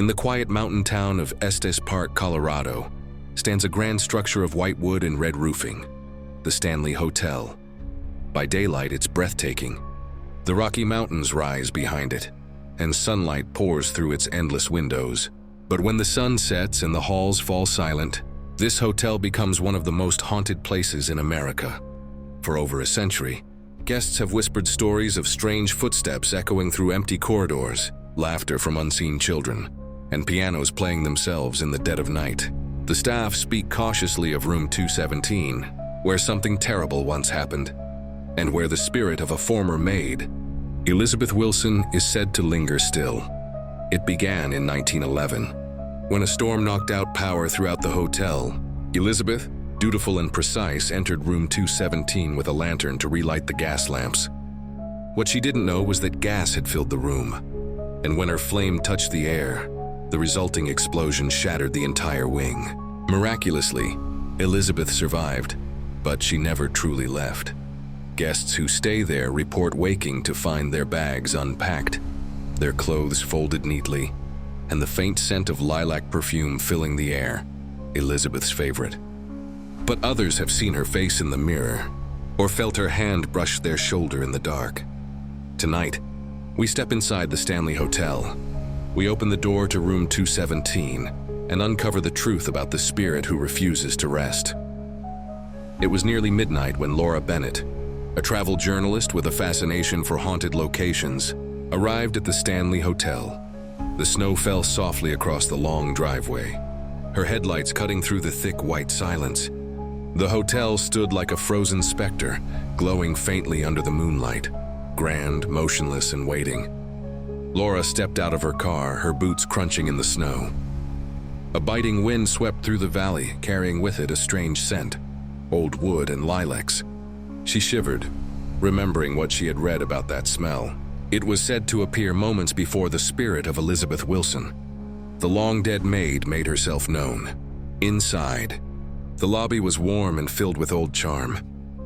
In the quiet mountain town of Estes Park, Colorado, stands a grand structure of white wood and red roofing, the Stanley Hotel. By daylight, it's breathtaking. The Rocky Mountains rise behind it, and sunlight pours through its endless windows. But when the sun sets and the halls fall silent, this hotel becomes one of the most haunted places in America. For over a century, guests have whispered stories of strange footsteps echoing through empty corridors, laughter from unseen children, and pianos playing themselves in the dead of night. The staff speak cautiously of room 217, where something terrible once happened, and where the spirit of a former maid, Elizabeth Wilson, is said to linger still. It began in 1911, when a storm knocked out power throughout the hotel. Elizabeth, dutiful and precise, entered room 217 with a lantern to relight the gas lamps. What she didn't know was that gas had filled the room, and when her flame touched the air, the resulting explosion shattered the entire wing. Miraculously, Elizabeth survived, but she never truly left. Guests who stay there report waking to find their bags unpacked, their clothes folded neatly, and the faint scent of lilac perfume filling the air, Elizabeth's favorite. But others have seen her face in the mirror, or felt her hand brush their shoulder in the dark. Tonight, we step inside the Stanley Hotel. We open the door to room 217 and uncover the truth about the spirit who refuses to rest. It was nearly midnight when Laura Bennett, a travel journalist with a fascination for haunted locations, arrived at the Stanley Hotel. The snow fell softly across the long driveway, her headlights cutting through the thick white silence. The hotel stood like a frozen specter, glowing faintly under the moonlight, grand, motionless, and waiting. Laura stepped out of her car, her boots crunching in the snow. A biting wind swept through the valley, carrying with it a strange scent, old wood and lilacs. She shivered, remembering what she had read about that smell. It was said to appear moments before the spirit of Elizabeth Wilson. The long-dead maid made herself known. Inside, the lobby was warm and filled with old charm.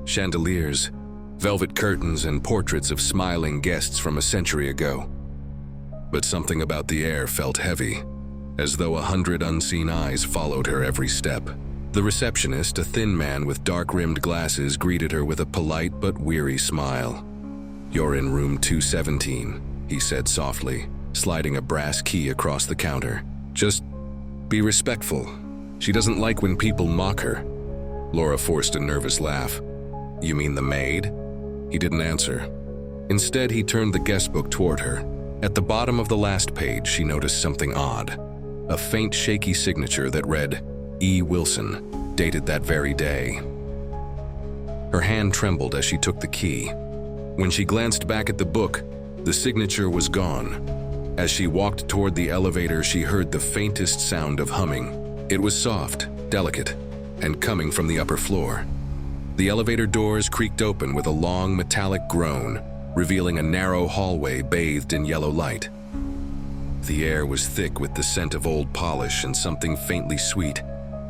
Chandeliers, velvet curtains, and portraits of smiling guests from a century ago. But something about the air felt heavy, as though 100 unseen eyes followed her every step. The receptionist, a thin man with dark-rimmed glasses, greeted her with a polite but weary smile. "You're in room 217, he said softly, sliding a brass key across the counter. "Just be respectful. She doesn't like when people mock her." Laura forced a nervous laugh. "You mean the maid?" He didn't answer. Instead, he turned the guest book toward her. At the bottom of the last page, she noticed something odd. A faint, shaky signature that read, E. Wilson, dated that very day. Her hand trembled as she took the key. When she glanced back at the book, the signature was gone. As she walked toward the elevator, she heard the faintest sound of humming. It was soft, delicate, and coming from the upper floor. The elevator doors creaked open with a long metallic groan, revealing a narrow hallway bathed in yellow light. The air was thick with the scent of old polish and something faintly sweet,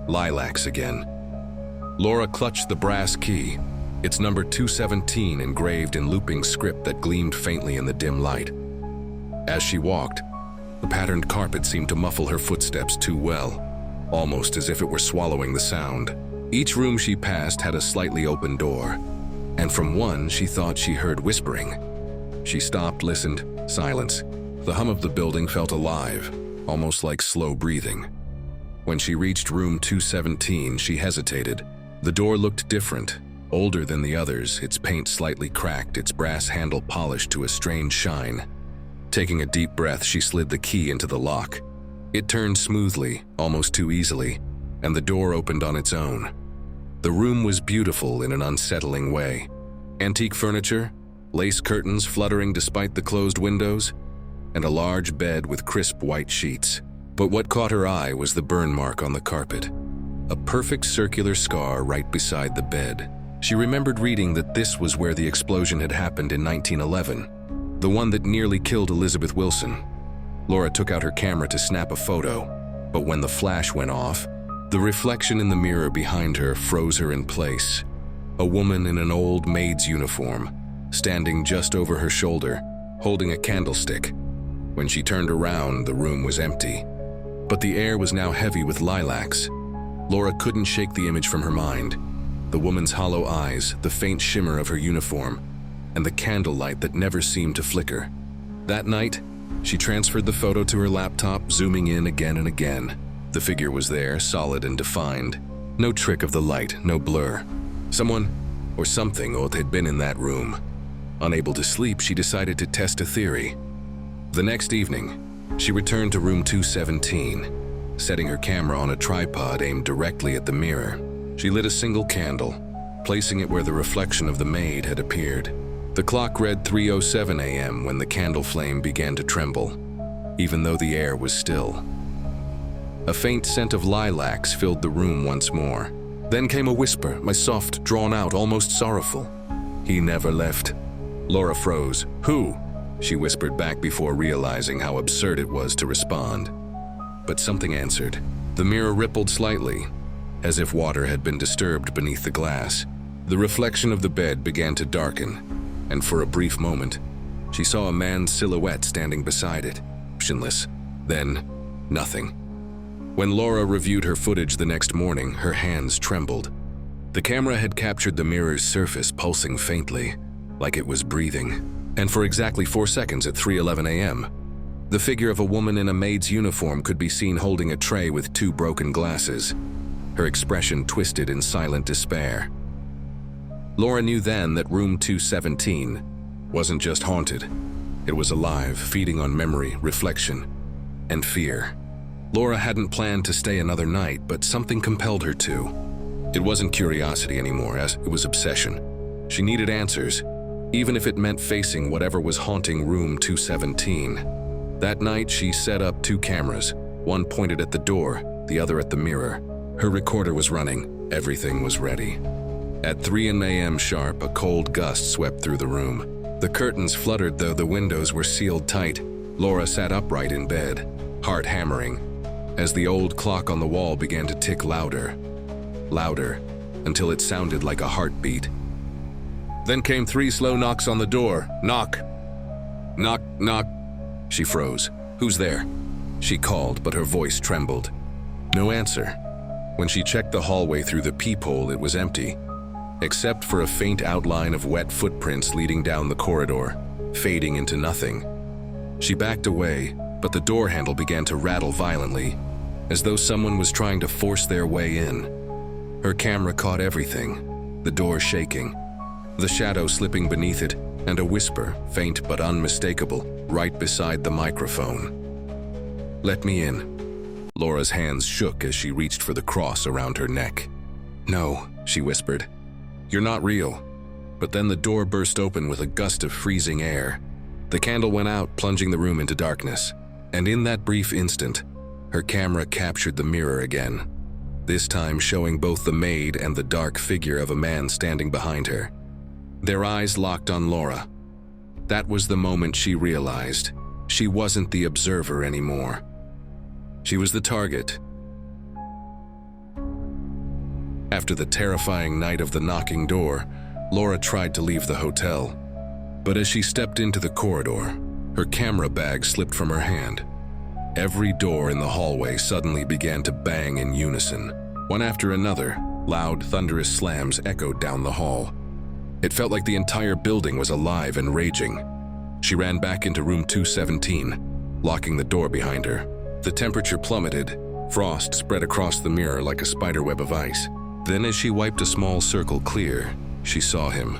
lilacs again. Laura clutched the brass key, its number 217 engraved in looping script that gleamed faintly in the dim light. As she walked, the patterned carpet seemed to muffle her footsteps too well, almost as if it were swallowing the sound. Each room she passed had a slightly open door, and from one she thought she heard whispering. She stopped, listened, silence. The hum of the building felt alive, almost like slow breathing. When she reached room 217, she hesitated. The door looked different, older than the others, its paint slightly cracked, its brass handle polished to a strange shine. Taking a deep breath, she slid the key into the lock. It turned smoothly, almost too easily, and the door opened on its own. The room was beautiful in an unsettling way. Antique furniture, lace curtains fluttering despite the closed windows, and a large bed with crisp white sheets. But what caught her eye was the burn mark on the carpet, a perfect circular scar right beside the bed. She remembered reading that this was where the explosion had happened in 1911, the one that nearly killed Elizabeth Wilson. Laura took out her camera to snap a photo, but when the flash went off, the reflection in the mirror behind her froze her in place. A woman in an old maid's uniform, standing just over her shoulder, holding a candlestick. When she turned around, the room was empty. But the air was now heavy with lilacs. Laura couldn't shake the image from her mind. The woman's hollow eyes, the faint shimmer of her uniform, and the candlelight that never seemed to flicker. That night, she transferred the photo to her laptop, zooming in again and again. The figure was there, solid and defined. No trick of the light, no blur. Someone or something old had been in that room. Unable to sleep, she decided to test a theory. The next evening, she returned to room 217, setting her camera on a tripod aimed directly at the mirror. She lit a single candle, placing it where the reflection of the maid had appeared. The clock read 3:07 a.m. when the candle flame began to tremble, even though the air was still. A faint scent of lilacs filled the room once more. Then came a whisper, soft, drawn out, almost sorrowful. "He never left." Laura froze. "Who?" she whispered back before realizing how absurd it was to respond. But something answered. The mirror rippled slightly, as if water had been disturbed beneath the glass. The reflection of the bed began to darken, and for a brief moment, she saw a man's silhouette standing beside it, motionless. Then, nothing. When Laura reviewed her footage the next morning, her hands trembled. The camera had captured the mirror's surface pulsing faintly, like it was breathing. And for exactly 4 seconds at 3:11 a.m., the figure of a woman in a maid's uniform could be seen holding a tray with 2 broken glasses, her expression twisted in silent despair. Laura knew then that room 217 wasn't just haunted. It was alive, feeding on memory, reflection, and fear. Laura hadn't planned to stay another night, but something compelled her to. It wasn't curiosity anymore, as it was obsession. She needed answers, even if it meant facing whatever was haunting room 217. That night, she set up 2 cameras, one pointed at the door, the other at the mirror. Her recorder was running. Everything was ready. At 3 a.m. sharp, a cold gust swept through the room. The curtains fluttered, though the windows were sealed tight. Laura sat upright in bed, heart hammering, as the old clock on the wall began to tick louder, until it sounded like a heartbeat. Then came 3 slow knocks on the door. Knock. Knock, knock. She froze. "Who's there?" she called, but her voice trembled. No answer. When she checked the hallway through the peephole, it was empty, except for a faint outline of wet footprints leading down the corridor, fading into nothing. She backed away, but the door handle began to rattle violently, as though someone was trying to force their way in. Her camera caught everything, the door shaking, the shadow slipping beneath it, and a whisper, faint but unmistakable, right beside the microphone. "Let me in." Laura's hands shook as she reached for the cross around her neck. "No," she whispered. "You're not real." But then the door burst open with a gust of freezing air. The candle went out, plunging the room into darkness. And in that brief instant, her camera captured the mirror again, this time showing both the maid and the dark figure of a man standing behind her. Their eyes locked on Laura. That was the moment she realized she wasn't the observer anymore. She was the target. After the terrifying night of the knocking door, Laura tried to leave the hotel. But as she stepped into the corridor, her camera bag slipped from her hand. Every door in the hallway suddenly began to bang in unison. One after another, loud, thunderous slams echoed down the hall. It felt like the entire building was alive and raging. She ran back into room 217, locking the door behind her. The temperature plummeted. Frost spread across the mirror like a spiderweb of ice. Then as she wiped a small circle clear, she saw him.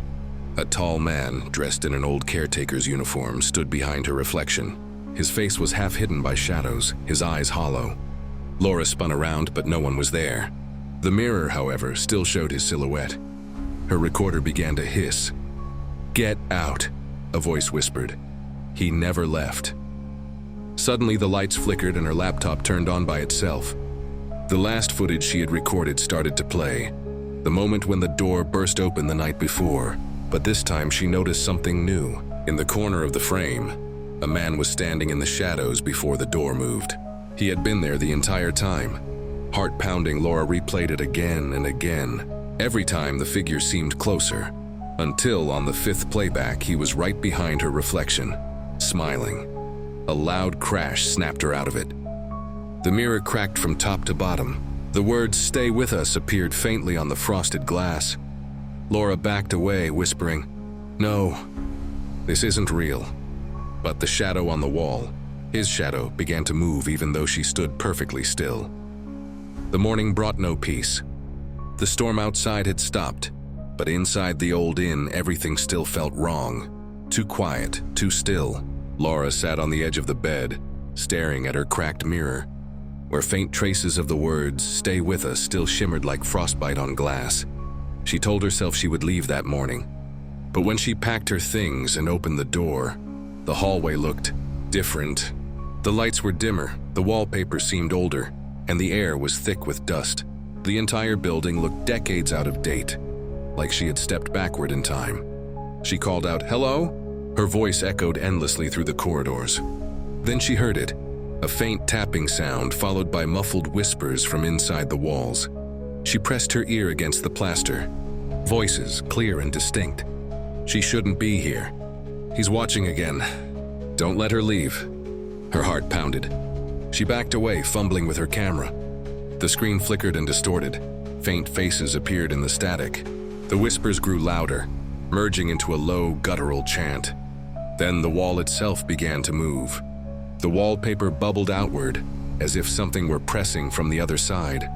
A tall man, dressed in an old caretaker's uniform, stood behind her reflection. His face was half hidden by shadows, his eyes hollow. Laura spun around, but no one was there. The mirror, however, still showed his silhouette. Her recorder began to hiss. "Get out," a voice whispered. He never left. Suddenly, the lights flickered and her laptop turned on by itself. The last footage she had recorded started to play, the moment when the door burst open the night before. But this time she noticed something new. In the corner of the frame, a man was standing in the shadows before the door moved. He had been there the entire time. Heart pounding, Laura replayed it again and again. Every time the figure seemed closer, until on the 5th playback he was right behind her reflection, smiling. A loud crash snapped her out of it. The mirror cracked from top to bottom. The words "Stay with us" appeared faintly on the frosted glass. Laura backed away, whispering, "No, this isn't real." But the shadow on the wall, his shadow, began to move even though she stood perfectly still. The morning brought no peace. The storm outside had stopped, but inside the old inn everything still felt wrong. Too quiet, too still. Laura sat on the edge of the bed, staring at her cracked mirror, where faint traces of the words "Stay with us" still shimmered like frostbite on glass. She told herself she would leave that morning. But when she packed her things and opened the door, the hallway looked different. The lights were dimmer, the wallpaper seemed older, and the air was thick with dust. The entire building looked decades out of date, like she had stepped backward in time. She called out, "Hello?" Her voice echoed endlessly through the corridors. Then she heard it, a faint tapping sound followed by muffled whispers from inside the walls. She pressed her ear against the plaster. Voices, clear and distinct. "She shouldn't be here. He's watching again. Don't let her leave." Her heart pounded. She backed away, fumbling with her camera. The screen flickered and distorted. Faint faces appeared in the static. The whispers grew louder, merging into a low, guttural chant. Then the wall itself began to move. The wallpaper bubbled outward, as if something were pressing from the other side.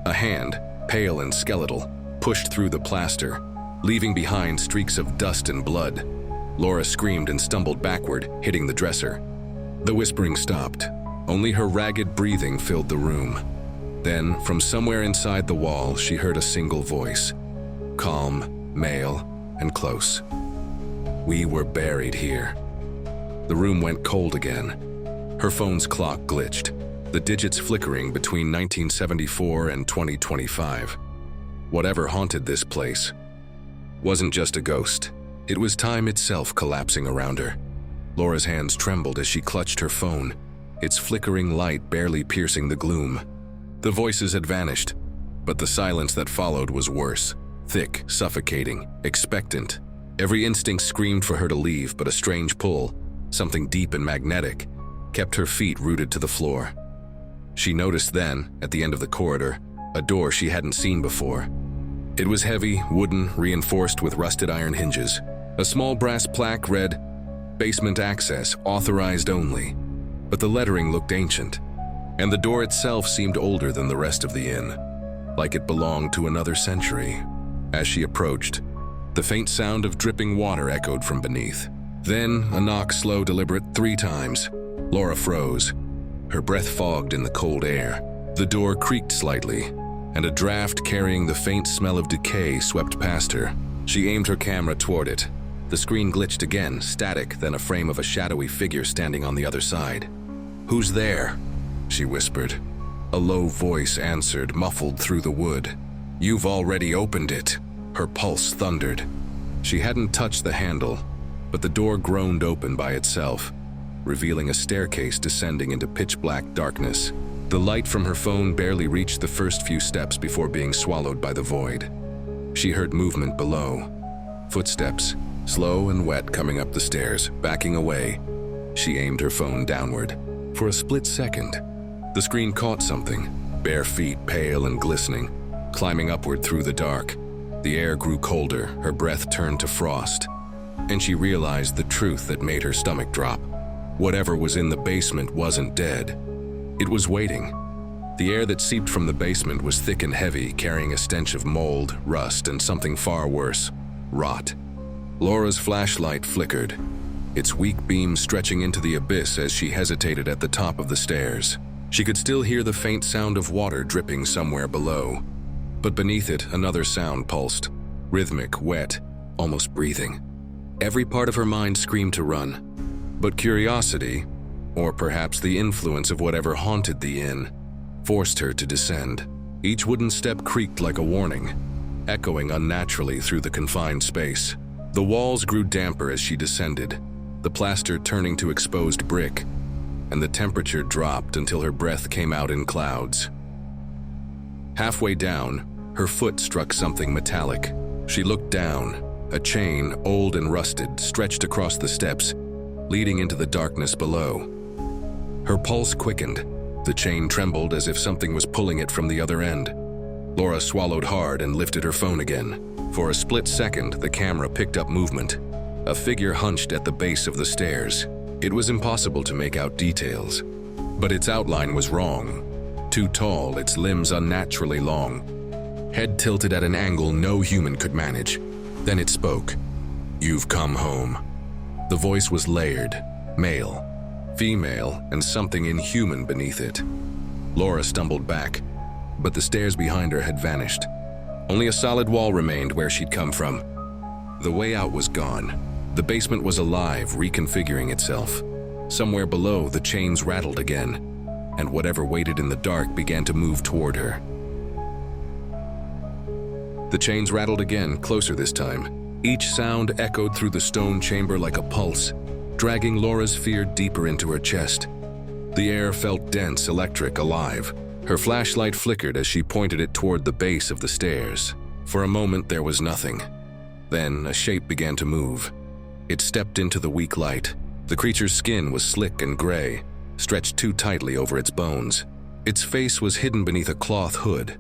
A hand, pale and skeletal, pushed through the plaster, leaving behind streaks of dust and blood. Laura screamed and stumbled backward, hitting the dresser. The whispering stopped. Only her ragged breathing filled the room. Then, from somewhere inside the wall, she heard a single voice. Calm, male, and close. "We were buried here." The room went cold again. Her phone's clock glitched, the digits flickering between 1974 and 2025. Whatever haunted this place wasn't just a ghost. It was time itself collapsing around her. Laura's hands trembled as she clutched her phone, its flickering light barely piercing the gloom. The voices had vanished, but the silence that followed was worse. Thick, suffocating, expectant. Every instinct screamed for her to leave, but a strange pull, something deep and magnetic, kept her feet rooted to the floor. She noticed then, at the end of the corridor, a door she hadn't seen before. It was heavy, wooden, reinforced with rusted iron hinges. A small brass plaque read, "Basement access, authorized only." But the lettering looked ancient, and the door itself seemed older than the rest of the inn, like it belonged to another century. As she approached, the faint sound of dripping water echoed from beneath. Then a knock, slow, deliberate, 3 times. Laura froze, her breath fogged in the cold air. The door creaked slightly, and a draft carrying the faint smell of decay swept past her. She aimed her camera toward it. The screen glitched again, static, then a frame of a shadowy figure standing on the other side. "Who's there?" she whispered. A low voice answered, muffled through the wood. "You've already opened it." Her pulse thundered. She hadn't touched the handle, but the door groaned open by itself, revealing a staircase descending into pitch-black darkness. The light from her phone barely reached the first few steps before being swallowed by the void. She heard movement below. Footsteps, slow and wet, coming up the stairs, backing away. She aimed her phone downward. For a split second, the screen caught something, bare feet, pale and glistening, climbing upward through the dark. The air grew colder, her breath turned to frost, and she realized the truth that made her stomach drop. Whatever was in the basement wasn't dead. It was waiting. The air that seeped from the basement was thick and heavy, carrying a stench of mold, rust, and something far worse, rot. Laura's flashlight flickered, its weak beam stretching into the abyss as she hesitated at the top of the stairs. She could still hear the faint sound of water dripping somewhere below. But beneath it, another sound pulsed, rhythmic, wet, almost breathing. Every part of her mind screamed to run. But curiosity, or perhaps the influence of whatever haunted the inn, forced her to descend. Each wooden step creaked like a warning, echoing unnaturally through the confined space. The walls grew damper as she descended, the plaster turning to exposed brick, and the temperature dropped until her breath came out in clouds. Halfway down, her foot struck something metallic. She looked down. A chain, old and rusted, stretched across the steps, leading into the darkness below. Her pulse quickened. The chain trembled as if something was pulling it from the other end. Laura swallowed hard and lifted her phone again. For a split second, the camera picked up movement. A figure hunched at the base of the stairs. It was impossible to make out details, but its outline was wrong. Too tall, its limbs unnaturally long. Head tilted at an angle no human could manage. Then it spoke. "You've come home." The voice was layered, male, female, and something inhuman beneath it. Laura stumbled back, but the stairs behind her had vanished. Only a solid wall remained where she'd come from. The way out was gone. The basement was alive, reconfiguring itself. Somewhere below, the chains rattled again, and whatever waited in the dark began to move toward her. The chains rattled again, closer this time. Each sound echoed through the stone chamber like a pulse, dragging Laura's fear deeper into her chest. The air felt dense, electric, alive. Her flashlight flickered as she pointed it toward the base of the stairs. For a moment, there was nothing. Then, a shape began to move. It stepped into the weak light. The creature's skin was slick and gray, stretched too tightly over its bones. Its face was hidden beneath a cloth hood,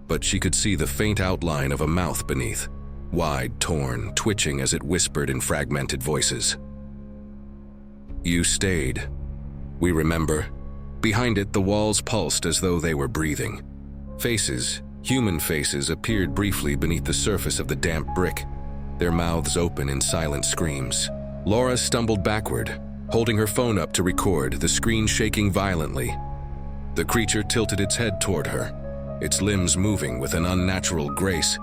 but she could see the faint outline of a mouth beneath, wide, torn, twitching as it whispered in fragmented voices. "You stayed. We remember." Behind it, the walls pulsed as though they were breathing. Faces, human faces, appeared briefly beneath the surface of the damp brick, their mouths open in silent screams. Laura stumbled backward, holding her phone up to record, the screen shaking violently. The creature tilted its head toward her, its limbs moving with an unnatural grace,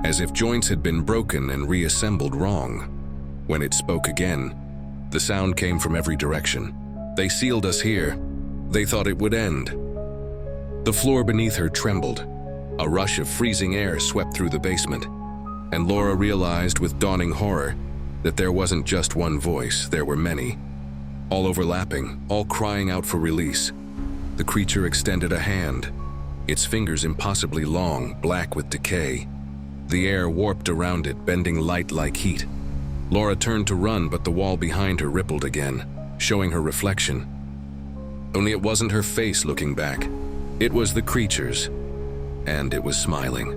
as if joints had been broken and reassembled wrong. When it spoke again, the sound came from every direction. "They sealed us here. They thought it would end." The floor beneath her trembled. A rush of freezing air swept through the basement, and Laura realized with dawning horror that there wasn't just one voice, there were many, all overlapping, all crying out for release. The creature extended a hand, its fingers impossibly long, black with decay. The air warped around it, bending light like heat. Laura turned to run, but the wall behind her rippled again, showing her reflection. Only it wasn't her face looking back. It was the creature's, and it was smiling.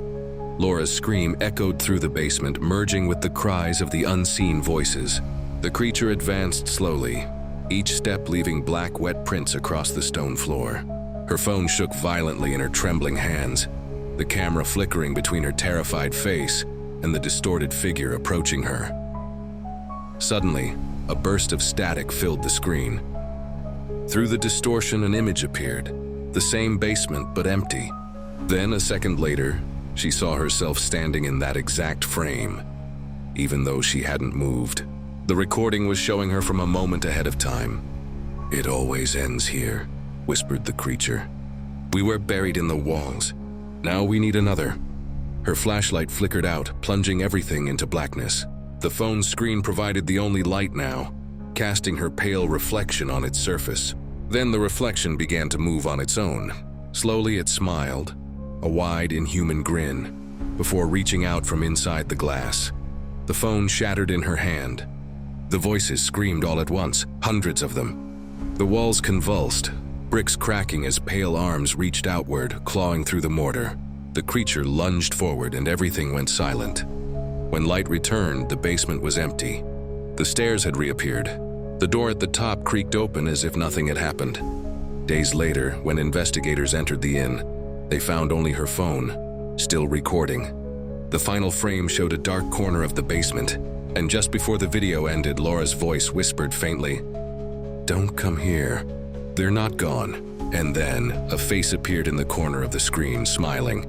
Laura's scream echoed through the basement, merging with the cries of the unseen voices. The creature advanced slowly, each step leaving black, wet prints across the stone floor. Her phone shook violently in her trembling hands, the camera flickering between her terrified face and the distorted figure approaching her. Suddenly, a burst of static filled the screen. Through the distortion, an image appeared, the same basement but empty. Then, a second later, she saw herself standing in that exact frame, even though she hadn't moved. The recording was showing her from a moment ahead of time. "It always ends here," whispered the creature. "We were buried in the walls. Now we need another." Her flashlight flickered out, plunging everything into blackness. The phone screen provided the only light now, casting her pale reflection on its surface. Then the reflection began to move on its own. Slowly it smiled, a wide, inhuman grin, before reaching out from inside the glass. The phone shattered in her hand. The voices screamed all at once, hundreds of them. The walls convulsed, bricks cracking as pale arms reached outward, clawing through the mortar. The creature lunged forward and everything went silent. When light returned, the basement was empty. The stairs had reappeared. The door at the top creaked open as if nothing had happened. Days later, when investigators entered the inn, they found only her phone, still recording. The final frame showed a dark corner of the basement, and just before the video ended, Laura's voice whispered faintly, "Don't come here. They're not gone." And then, a face appeared in the corner of the screen, smiling.